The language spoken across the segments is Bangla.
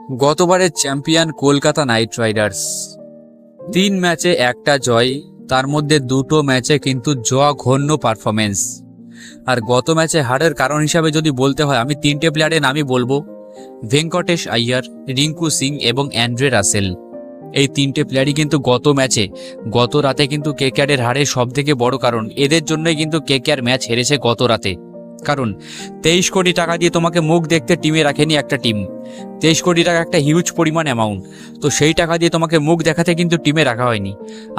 গতবারের চ্যাম্পিয়ন কলকাতা নাইট রাইডার্স 3 ম্যাচে একটা জয়, তার মধ্যে 2টো ম্যাচে কিন্তু জঘন্য পারফরমেন্স। আর গত ম্যাচে হারের কারণ হিসাবে যদি বলতে হয়, আমি 3টে প্লেয়ারের নামই বলবো, ভেঙ্কটেশ আইয়ার, রিঙ্কু সিং এবং অ্যান্ড্রে রাসেল। এই 3টে প্লেয়ারই কিন্তু গত ম্যাচে, গত রাতে কিন্তু কেকেআরের হারের সব থেকে বড় কারণ এদের জন্যই কিন্তু কেকেআর ম্যাচ হেরেছে গত রাতে। কারণ 23 কোটি টাকা দিয়ে তোমাকে মুখ দেখতে টিমে রাখেনি একটা টিম। 23 কোটি টাকা একটা হিউজ পরিমাণ অ্যামাউন্ট, তো সেই টাকা দিয়ে তোমাকে মুখ দেখাতে কিন্তু টিমে রাখা হয়নি।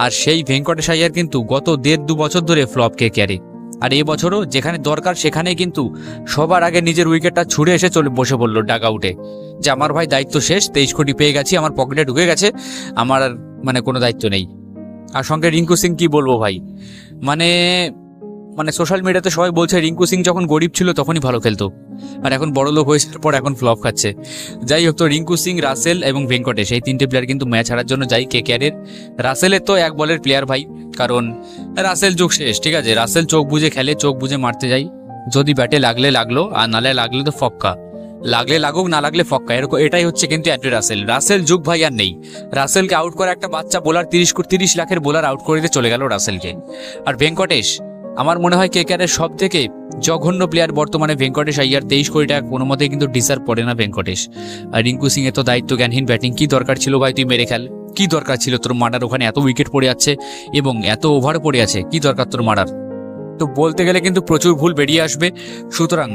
আর সেই ভেঙ্কটেশ আইয়ার কিন্তু গত 1.5-2 বছর ধরে ফ্লপ কেকেআরে। আর এবছরও যেখানে দরকার সেখানে কিন্তু সবার আগে নিজের উইকেটটা ছুড়ে এসে চলে বসে পড়লো ডাগ আউটে, যে আমার ভাই দায়িত্ব শেষ, 23 কোটি পেয়ে গেছি, আমার পকেটে ঢুকে গেছে, আমার আর কোনো দায়িত্ব নেই। আর সঙ্গে রিঙ্কু সিং কি বলবো ভাই, মানে সোশ্যাল মিডিয়াতে সবাই বলছে রিঙ্কু সিং যখন গরিব ছিল তখনই ভালো খেলতো, আর এখন বড় লোক হয়েছে পর এখন ফ্লপ খাচ্ছে। যাই হোক, তো রিঙ্কু সিং, রাসেল এবং ভেঙ্কটেশ এই 3টে প্লেয়ার কিন্তু ম্যাচ হারার জন্য যাই কেকেআরের। রাসেলের তো এক বলের প্লেয়ার ভাই, কারণ রাসেল যুগ শেষ, ঠিক আছে। রাসেল চোখ বুঝে খেলে, চোখ বুঝে মারতে যাই, যদি ব্যাটে লাগলে লাগলো, আর নালে লাগলে তো ফক্কা, লাগলে লাগুক না লাগলে ফক্কা, এরকম এটাই হচ্ছে কিন্তু অ্যান্ড্রে রাসেল। রাসেল যুগ ভাই আর নেই। রাসেলকে আউট করে একটা বাচ্চা বোলার, 30 লাখের বোলার আউট করে দিয়ে চলে গেল রাসেলকে। আর ভেঙ্কটেশ, আমার মনে হয় কেকেআরের সব থেকে জঘন্য প্লেয়ার বর্তমানে ভেঙ্কটেশ আইয়ার। 23 কোটি টাকা কোনো মতেই কিন্তু ডিসার্ভ করে না ভেঙ্কটেশ। আর রিঙ্কু সিং এর তো দায়িত্ব জ্ঞানহীন ব্যাটিং, কি দরকার ছিল ভাই তুই মেরে খেল, কি দরকার ছিল তোর মারার? ওখানে এত উইকেট পড়ে যাচ্ছে এবং এত ওভার পড়ে আছে, কি দরকার তোর মারার? তো বলতে গেলে কিন্তু প্রচুর ভুল বেরিয়ে আসবে। সুতরাং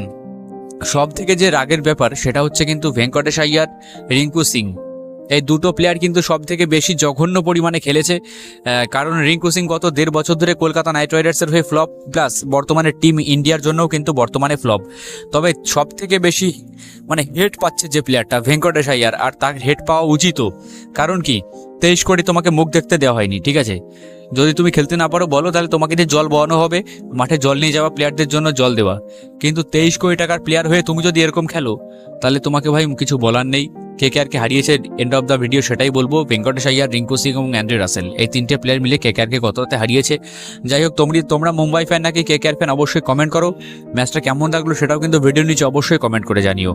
সব থেকে যে রাগের ব্যাপার সেটা হচ্ছে কিন্তু ভেঙ্কটেশ আইয়ার, রিঙ্কু সিং, এই 2টো প্লেয়ার কিন্তু সব থেকে বেশি জঘন্য পরিমাণে খেলেছে। কারণ রিঙ্কু সিং গত 1.5 বছর ধরে কলকাতা নাইট রাইডার্সের হয়ে ফ্লপ, প্লাস বর্তমানে টিম ইন্ডিয়ার জন্যও কিন্তু বর্তমানে ফ্লপ। তবে সব থেকে বেশি হেড পাচ্ছে যে প্লেয়ারটা ভেঙ্কটেশ আইয়ার, আর তার হেড পাওয়া উচিতও। কারণ কি, 23 কোটি তোমাকে মুখ দেখতে দেওয়া হয়নি, ঠিক আছে। যদি তুমি খেলতে না পারো বলো, তাহলে তোমাকে দিয়ে জল বওয়ানো হবে, মাঠে জল নিয়ে যাওয়া, প্লেয়ারদের জন্য জল দেওয়া। কিন্তু 23 কোটি টাকার প্লেয়ার হয়ে তুমি যদি এরকম খেলো, তাহলে তোমাকে ভাই কিছু বলার নেই। কেকেআরকে হারিয়েছে, এন্ড অফ দ্য ভিডিও সেটাই বলবো। ভেঙ্কটেশ আইয়ার, রিঙ্কু সিং এবং অ্যান্ড্রে রাসেল এই 3টে প্লেয়ার মিলে কেকেআরকে গত রাতে হারিয়েছে। যাই হোক, তোমরা মুম্বাই ফ্যান নাকি কেকেআর ফ্যান অবশ্যই কমেন্ট করো। ম্যাচটা কেমন লাগলো সেটাও কিন্তু ভিডিওর নিচে অবশ্যই কমেন্ট করে জানিও।